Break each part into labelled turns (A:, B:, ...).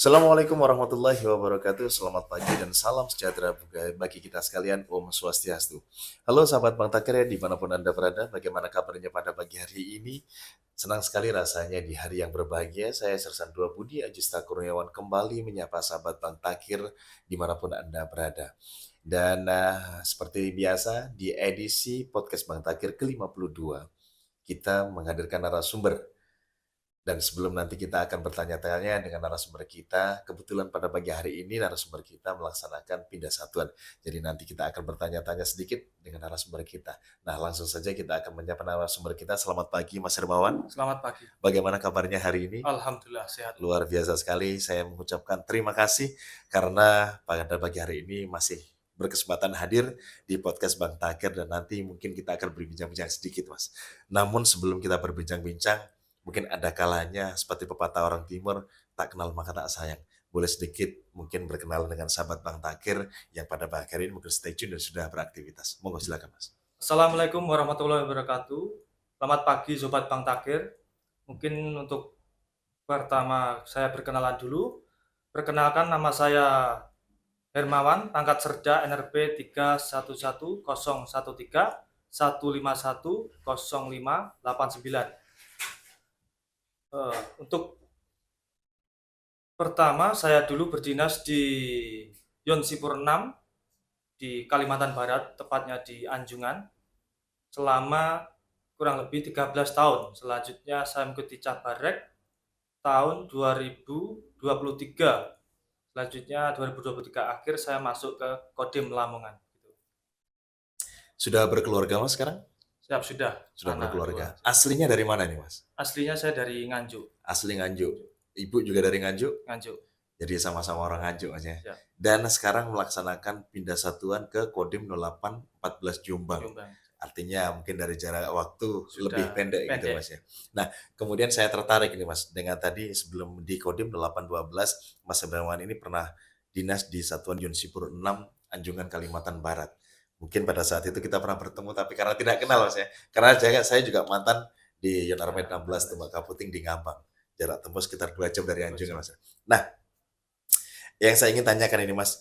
A: Assalamualaikum warahmatullahi wabarakatuh. Selamat pagi dan salam sejahtera bagi kita sekalian. Om Swastiastu. Halo sahabat Bang Takir ya, dimanapun Anda berada. Bagaimana kabarnya pada pagi hari ini? Senang sekali rasanya di hari yang berbahagia. Saya Sersan Dua Budi Ajista Kurniawan kembali menyapa sahabat Bang Takir dimanapun Anda berada. Dan seperti biasa di edisi podcast Bang Takir ke-52, kita menghadirkan narasumber. Dan sebelum nanti kita akan bertanya-tanya dengan narasumber kita, kebetulan pada pagi hari ini narasumber kita melaksanakan pindah satuan. Jadi nanti kita akan bertanya-tanya sedikit dengan narasumber kita. Nah, langsung saja kita akan menyapa narasumber kita. Selamat pagi Mas Hermawan.
B: Selamat pagi.
A: Bagaimana kabarnya hari ini?
B: Alhamdulillah sehat.
A: Luar biasa sekali. Saya mengucapkan terima kasih karena pada pagi hari ini masih berkesempatan hadir di podcast Bang Takir dan nanti mungkin kita akan berbincang-bincang sedikit, Mas. Namun sebelum kita berbincang-bincang, mungkin ada kalanya seperti pepatah orang timur, tak kenal maka tak sayang. Boleh sedikit mungkin berkenalan dengan sahabat Bang Takir yang pada pagi hari ini mungkin stay tune dan sudah beraktivitas. Monggo silakan, Mas.
B: Assalamualaikum warahmatullahi wabarakatuh. Selamat pagi Sobat Bang Takir. Mungkin untuk pertama saya perkenalan dulu. Perkenalkan, nama saya Hermawan, pangkat Serda NRP 310113 1510589. Untuk pertama, saya dulu berdinas di Yonsipur 6 di Kalimantan Barat, tepatnya di Anjungan, selama kurang lebih 13 tahun. Selanjutnya saya mengikuti Cabarek tahun 2023. Selanjutnya 2023 akhir saya masuk ke Kodim Lamongan.
A: Sudah berkeluarga, Mas, sekarang?
B: Siap, sudah.
A: Sudah
B: Anak
A: berkeluarga.
B: dua.
A: Aslinya dari mana nih, Mas?
B: Aslinya saya dari Nganjuk.
A: Asli Nganjuk. Ibu juga dari Nganjuk?
B: Nganjuk.
A: Jadi sama-sama orang Nganjuk aja.
B: Siap.
A: Dan sekarang melaksanakan pindah satuan ke Kodim 0814 Jombang.
B: Jombang.
A: Artinya mungkin dari jarak waktu
B: Sudah
A: lebih pendek gitu,
B: pendek.
A: Mas ya. Nah, kemudian saya tertarik ini, Mas, dengan tadi sebelum di Kodim 812, Mas Hermawan ini pernah dinas di Satuan Yonsipur 6 Anjungan Kalimantan Barat. Mungkin pada saat itu kita pernah bertemu tapi karena tidak kenal, Mas ya. Karena saya juga mantan di Yonarmet 16 Tembakau Puting di Ngambang. Jarak tempuh sekitar 2 jam dari Anjungan, Mas. Nah, yang saya ingin tanyakan ini, Mas.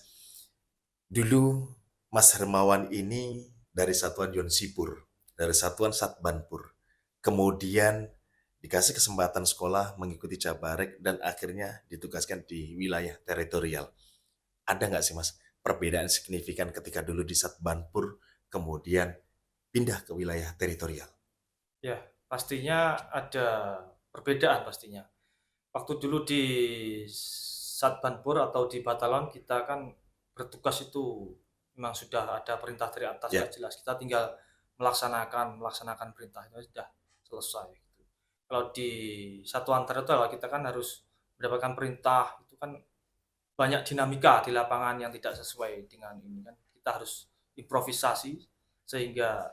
A: Dulu Mas Hermawan ini dari Satuan Yonsipur, dari Satuan Satbanpur. Kemudian dikasih kesempatan sekolah mengikuti Cabarek dan akhirnya ditugaskan di wilayah teritorial. Ada nggak sih, Mas, perbedaan signifikan ketika dulu di Satbanpur kemudian pindah ke wilayah teritorial?
B: Ya, pastinya ada perbedaan pastinya. Waktu dulu di Satbanpur atau di Batalon kita kan bertugas itu memang sudah ada perintah dari atas,
A: Ya.
B: sudah jelas. Kita tinggal melaksanakan perintah itu sudah selesai gitu. Kalau di satuan teritorial kita kan harus mendapatkan perintah, itu kan banyak dinamika di lapangan yang tidak sesuai dengan ini kan. Kita harus improvisasi sehingga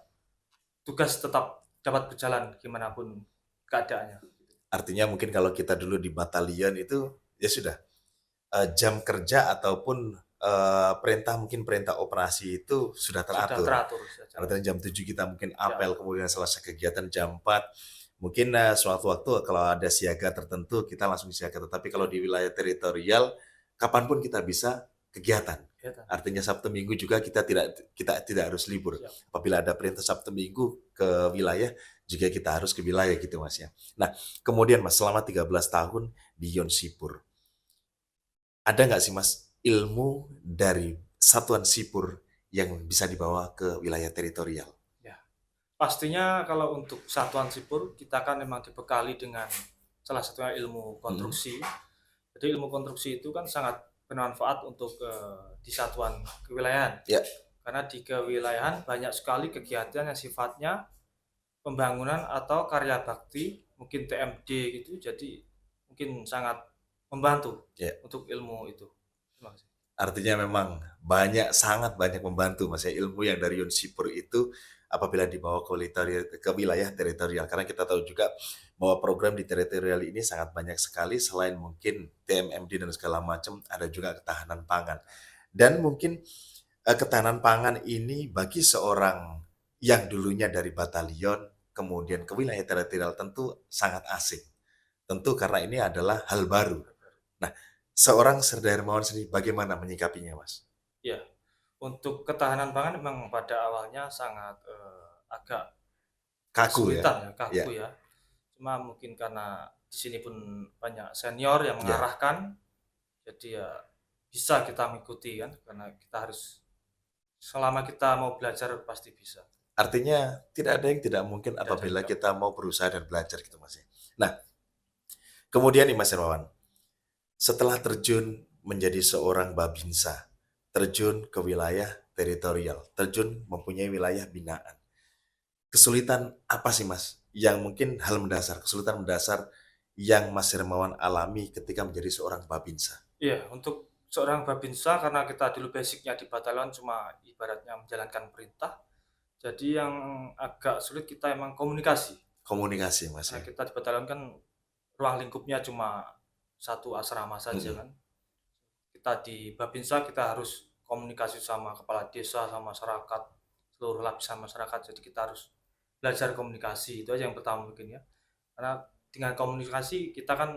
B: tugas tetap dapat berjalan gimana pun keadaannya.
A: Artinya mungkin kalau kita dulu di batalion itu ya sudah jam kerja ataupun perintah operasi itu sudah
B: Sudah
A: teratur.
B: teratur.
A: Karena jam 7 kita mungkin
B: Ya,
A: apel, kemudian selesai kegiatan jam 4. Mungkin suatu waktu kalau ada siaga tertentu kita langsung siaga. Tetapi kalau di wilayah teritorial, kapanpun kita bisa kegiatan.
B: ya kan.
A: Artinya Sabtu Minggu juga kita tidak harus libur.
B: Siap.
A: Apabila ada perintah Sabtu Minggu ke wilayah, juga kita harus ke wilayah gitu, Mas ya. Nah, kemudian Mas selama 13 tahun di Yonsipur, ada nggak sih, Mas, ilmu dari satuan sipur yang bisa dibawa ke wilayah teritorial?
B: Ya. Pastinya kalau untuk satuan sipur kita kan memang dibekali dengan salah satunya ilmu konstruksi. Jadi ilmu konstruksi itu kan sangat bermanfaat untuk di satuan kewilayahan.
A: Ya.
B: Karena di kewilayahan banyak sekali kegiatan yang sifatnya pembangunan atau karya bakti, mungkin TMD gitu. Jadi mungkin sangat membantu
A: Ya.
B: untuk ilmu itu. Terima kasih.
A: Artinya memang sangat banyak membantu, Mas ya, ilmu yang dari Yonsipur itu apabila dibawa ke wilayah teritorial. Karena kita tahu juga bahwa program di teritorial ini sangat banyak sekali, selain mungkin TMMD dan segala macam, ada juga ketahanan pangan. Dan mungkin ketahanan pangan ini bagi seorang yang dulunya dari batalion, kemudian ke wilayah teritorial tentu sangat asing. Tentu karena ini adalah hal baru. Nah, Seorang Serda Hermawan sendiri bagaimana menyikapinya, Mas?
B: Ya, untuk ketahanan pangan memang pada awalnya sangat, agak
A: Kaku ya?
B: kesulitan ya,
A: Ya,
B: kaku ya. Cuma mungkin karena di sini pun banyak senior yang
A: ya.
B: mengarahkan, jadi ya bisa kita mengikuti kan, karena kita harus selama kita mau belajar pasti bisa.
A: Artinya tidak ada yang tidak mungkin
B: Tidak ada
A: apabila
B: tidak
A: kita mau berusaha dan belajar gitu, Mas, ya. Nah, kemudian nih Mas Hermawan, setelah terjun menjadi seorang Babinsa, terjun ke wilayah teritorial, terjun mempunyai wilayah binaan. Kesulitan apa sih Mas, yang mungkin hal mendasar, kesulitan mendasar yang Mas Hermawan alami ketika menjadi seorang Babinsa?
B: iya, untuk seorang Babinsa karena kita dulu basic-nya di batalion cuma ibaratnya menjalankan perintah, jadi yang agak sulit kita emang komunikasi.
A: Komunikasi Mas
B: Karena
A: ya?
B: kita di batalion kan ruang lingkupnya cuma satu asrama saja
A: Mhm.
B: kan. Kita di Babinsa kita harus komunikasi sama kepala desa, sama masyarakat, seluruh lapisan masyarakat. Jadi kita harus belajar komunikasi, itu aja yang pertama mungkin ya. Karena dengan komunikasi kita kan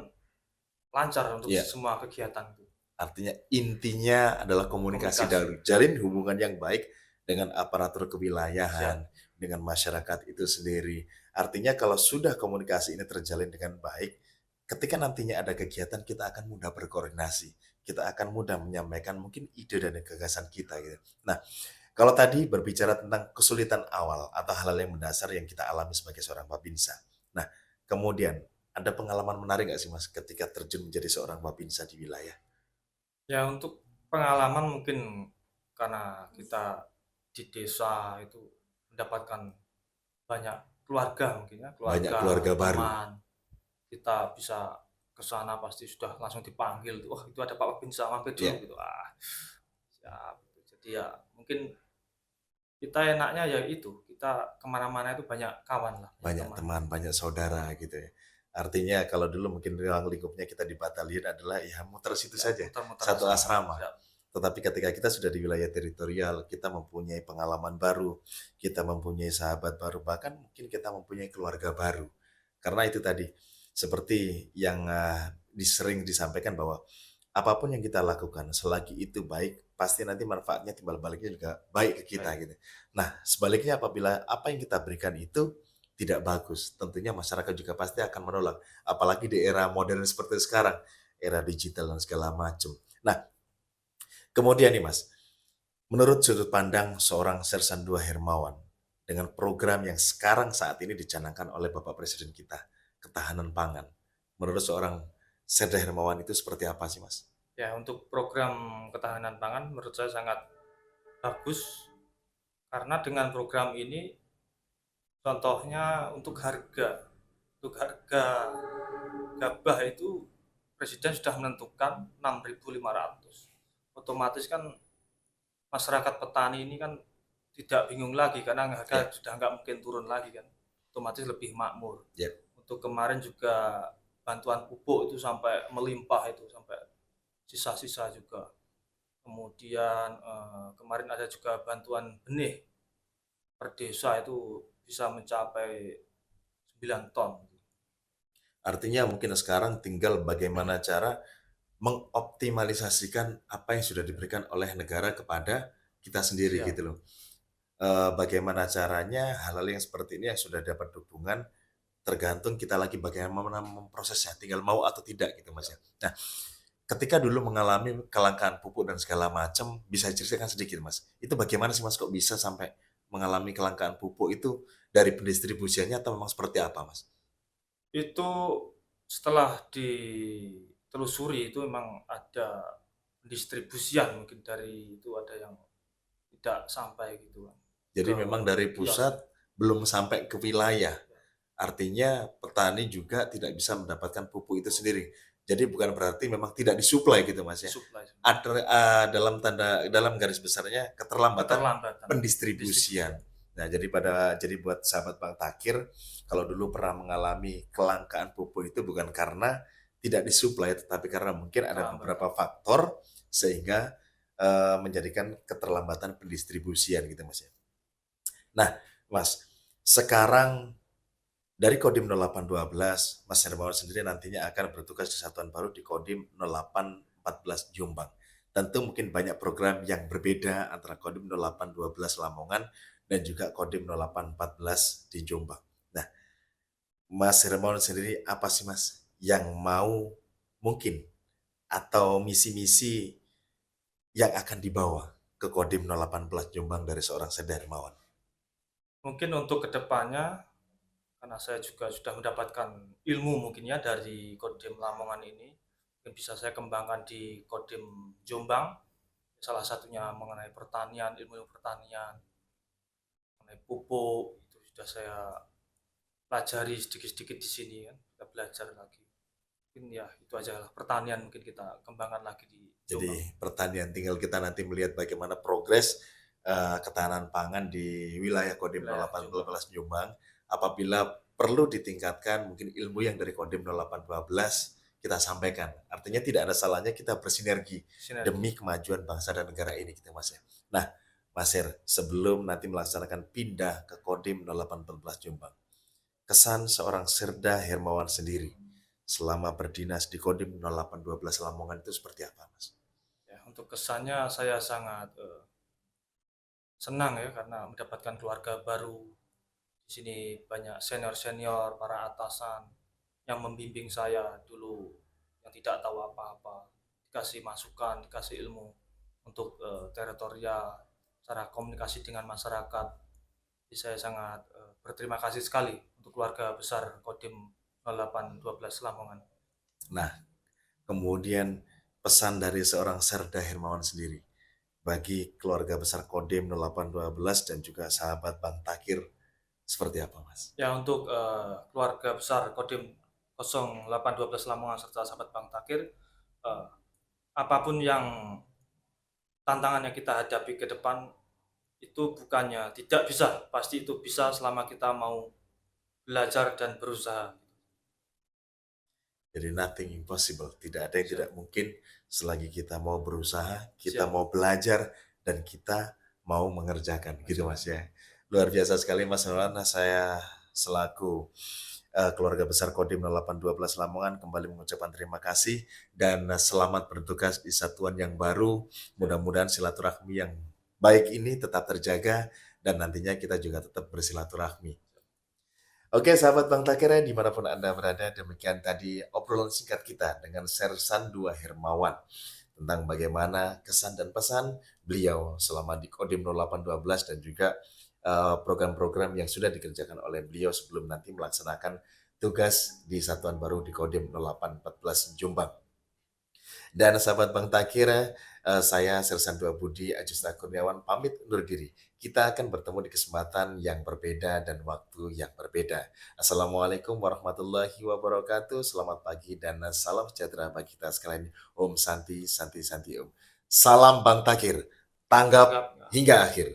B: lancar untuk
A: Iya.
B: semua kegiatan itu.
A: Artinya intinya adalah komunikasi
B: Komunikasi,
A: dan jalin hubungan yang baik dengan aparatur
B: siap,
A: kewilayahan, dengan masyarakat itu sendiri. Artinya kalau sudah komunikasi ini terjalin dengan baik, ketika nantinya ada kegiatan kita akan mudah berkoordinasi, kita akan mudah menyampaikan mungkin ide dan gagasan kita gitu. Nah, kalau tadi berbicara tentang kesulitan awal atau hal-hal yang mendasar yang kita alami sebagai seorang babinsa. Nah, kemudian ada pengalaman menarik nggak sih Mas ketika terjun menjadi seorang babinsa di wilayah?
B: ya untuk pengalaman mungkin karena kita di desa itu mendapatkan banyak keluarga mungkin ya,
A: Banyak
B: keluarga,
A: keluarga baru.
B: teman, kita bisa ke sana pasti sudah langsung dipanggil, "Wah, itu ada Pak Babinsa, mampir
A: Ya,
B: dulu," gitu. Ah, siap, gitu. Jadi ya mungkin kita enaknya ya itu, kita kemana mana itu banyak kawan lah, banyak
A: banyak
B: teman.
A: teman, banyak saudara gitu ya. Artinya kalau dulu mungkin ruang lingkupnya kita di batalion adalah ya muter situ
B: Ya
A: saja,
B: muter-muter
A: satu
B: asrama,
A: asrama.
B: siap,
A: Tetapi ketika kita sudah di wilayah teritorial, kita mempunyai pengalaman baru, kita mempunyai sahabat baru, bahkan mungkin kita mempunyai keluarga baru. Karena itu tadi, seperti yang sering disampaikan bahwa apapun yang kita lakukan selagi itu baik, pasti nanti manfaatnya timbal baliknya juga baik ke kita
B: baik,
A: gitu. Nah, sebaliknya apabila apa yang kita berikan itu tidak bagus, tentunya masyarakat juga pasti akan menolak. Apalagi di era modern seperti sekarang, era digital dan segala macam. Nah, kemudian nih Mas, menurut sudut pandang seorang Sersan II Hermawan, dengan program yang sekarang saat ini dicanangkan oleh Bapak Presiden kita, ketahanan pangan. Menurut seorang Serda Hermawan itu seperti apa sih Mas?
B: ya untuk program ketahanan pangan menurut saya sangat bagus, karena dengan program ini contohnya untuk harga gabah itu presiden sudah menentukan 6.500. Otomatis kan masyarakat petani ini kan tidak bingung lagi karena
A: Ya,
B: harga sudah nggak mungkin turun lagi kan, otomatis lebih makmur.
A: ya.
B: Untuk kemarin juga bantuan pupuk itu sampai melimpah itu, sampai sisa-sisa juga. Kemudian, kemarin ada juga bantuan benih per desa itu bisa mencapai 9 ton.
A: Artinya mungkin sekarang tinggal bagaimana cara mengoptimalisasikan apa yang sudah diberikan oleh negara kepada kita sendiri
B: Siap,
A: gitu loh. Bagaimana caranya hal-hal yang seperti ini yang sudah dapat dukungan tergantung kita lagi bagaimana memprosesnya, tinggal mau atau tidak gitu Mas
B: siap.
A: ya. Nah, ketika dulu mengalami kelangkaan pupuk dan segala macam, bisa ceritakan sedikit Mas, itu bagaimana sih Mas kok bisa sampai mengalami kelangkaan pupuk itu dari pendistribusiannya atau memang seperti apa Mas?
B: Itu setelah ditelusuri itu memang ada pendistribusian mungkin dari itu ada yang tidak sampai gitu kan,
A: Jadi
B: ke
A: memang dari
B: kios.
A: pusat belum sampai ke wilayah. Artinya petani juga tidak bisa mendapatkan pupuk itu sendiri. Jadi bukan berarti memang tidak disuplai gitu Mas ya.
B: Disuplai semua.
A: Ada, dalam garis besarnya keterlambatan
B: Keterlambatan
A: pendistribusian.
B: pendistribusian.
A: Nah, jadi buat sahabat Bang Takir, kalau dulu pernah mengalami kelangkaan pupuk itu bukan karena tidak disuplai, tetapi karena mungkin ada
B: Keterlambatan.
A: beberapa faktor sehingga menjadikan keterlambatan pendistribusian gitu Mas ya. Nah, Mas, sekarang dari Kodim 0812, Mas Hermawan sendiri nantinya akan bertugas di satuan baru di Kodim 0814. 0814 Jombang. Tentu mungkin banyak program yang berbeda antara Kodim 0812 Lamongan dan juga Kodim 0814 di Jombang. Nah, Mas Hermawan sendiri apa sih Mas yang mau mungkin atau misi-misi yang akan dibawa ke Kodim 0814 Jombang dari seorang Serda Hermawan?
B: Mungkin untuk kedepannya, karena saya juga sudah mendapatkan ilmu mungkin ya dari Kodim Lamongan ini, yang bisa saya kembangkan di Kodim Jombang, salah satunya mengenai pertanian, ilmu pertanian, mengenai pupuk, itu sudah saya pelajari sedikit-sedikit di sini kan, kita belajar lagi. Mungkin ya itu aja lah, pertanian mungkin kita kembangkan lagi di
A: Jadi
B: Jombang.
A: pertanian tinggal kita nanti melihat bagaimana progres ketahanan pangan di wilayah Kodim
B: Wilayah Jombang.
A: 0812 Jombang. Apabila perlu ditingkatkan mungkin ilmu yang dari Kodim 0812 kita sampaikan. Artinya tidak ada salahnya kita bersinergi
B: Sinergi.
A: demi kemajuan bangsa dan negara ini gitu Mas ya. Nah, Mas Her, sebelum nanti melaksanakan pindah ke Kodim 0814 Jombang, kesan seorang Serda Hermawan sendiri selama berdinas di Kodim 0812 Lamongan itu seperti apa, Mas?
B: Ya, untuk kesannya saya sangat senang ya karena mendapatkan keluarga baru. Di sini banyak senior-senior, para atasan yang membimbing saya dulu yang tidak tahu apa-apa, dikasih masukan, dikasih ilmu untuk teritorial, cara komunikasi dengan masyarakat. Jadi saya sangat berterima kasih sekali untuk keluarga besar Kodim 0812 Lamongan.
A: Nah, kemudian pesan dari seorang Serda Hermawan sendiri bagi keluarga besar Kodim 0812 dan juga sahabat Bang Takir seperti apa, Mas?
B: Ya untuk keluarga besar Kodim 0812 Lamongan serta sahabat Bang Takir, eh, apapun yang tantangan yang kita hadapi ke depan itu bukannya tidak bisa, pasti itu bisa selama kita mau belajar dan berusaha.
A: Jadi nothing impossible, tidak ada yang tidak
B: Siap,
A: mungkin selagi kita mau berusaha, kita
B: siap,
A: mau belajar, dan kita mau mengerjakan, gitu Mas
B: mengerjakan.
A: ya. Luar biasa sekali Mas Maulana, saya selaku keluarga besar Kodim 0812 Lamongan kembali mengucapkan terima kasih dan selamat bertugas di satuan yang baru.
B: Siap.
A: Mudah-mudahan silaturahmi yang baik ini tetap terjaga dan nantinya kita juga tetap bersilaturahmi. Oke, sahabat Bang Takira, dimanapun Anda berada, demikian tadi obrolan singkat kita dengan Sersan 2 Hermawan tentang bagaimana kesan dan pesan beliau selama di Kodim 0812 dan juga program-program yang sudah dikerjakan oleh beliau sebelum nanti melaksanakan tugas di satuan baru di Kodim 0814 Jombang. Dan sahabat Bang Takira, saya Sersan Dua Budi Ajusta Kurniawan pamit undur diri. Kita akan bertemu di kesempatan yang berbeda dan waktu yang berbeda. Assalamualaikum warahmatullahi wabarakatuh. Selamat pagi dan salam sejahtera bagi kita sekalian. Om Santi, Santi, Santi Om. Salam Bang Takir. Tanggap
B: Tanggap.
A: hingga akhir.